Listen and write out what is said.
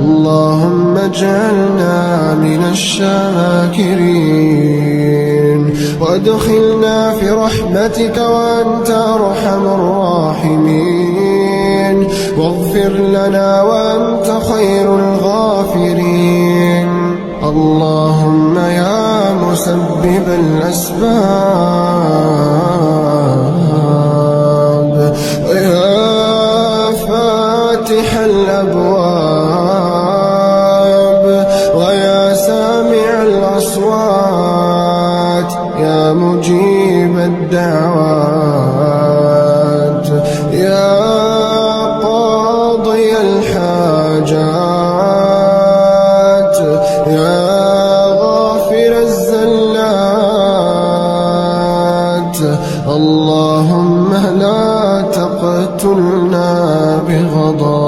اللهم اجعلنا من الشاكرين وادخلنا في رحمتك وأنت أرحم الراحمين واغفر لنا وأنت خير الغافرين. اللهم يا مسبب الأسباب ويا فاتح الأبواب ويا سامع الأصوات يا مجيب الدعوات يا قاضي الحاجات يا غافر الزلات. اللهم لا تقتلنا بغضب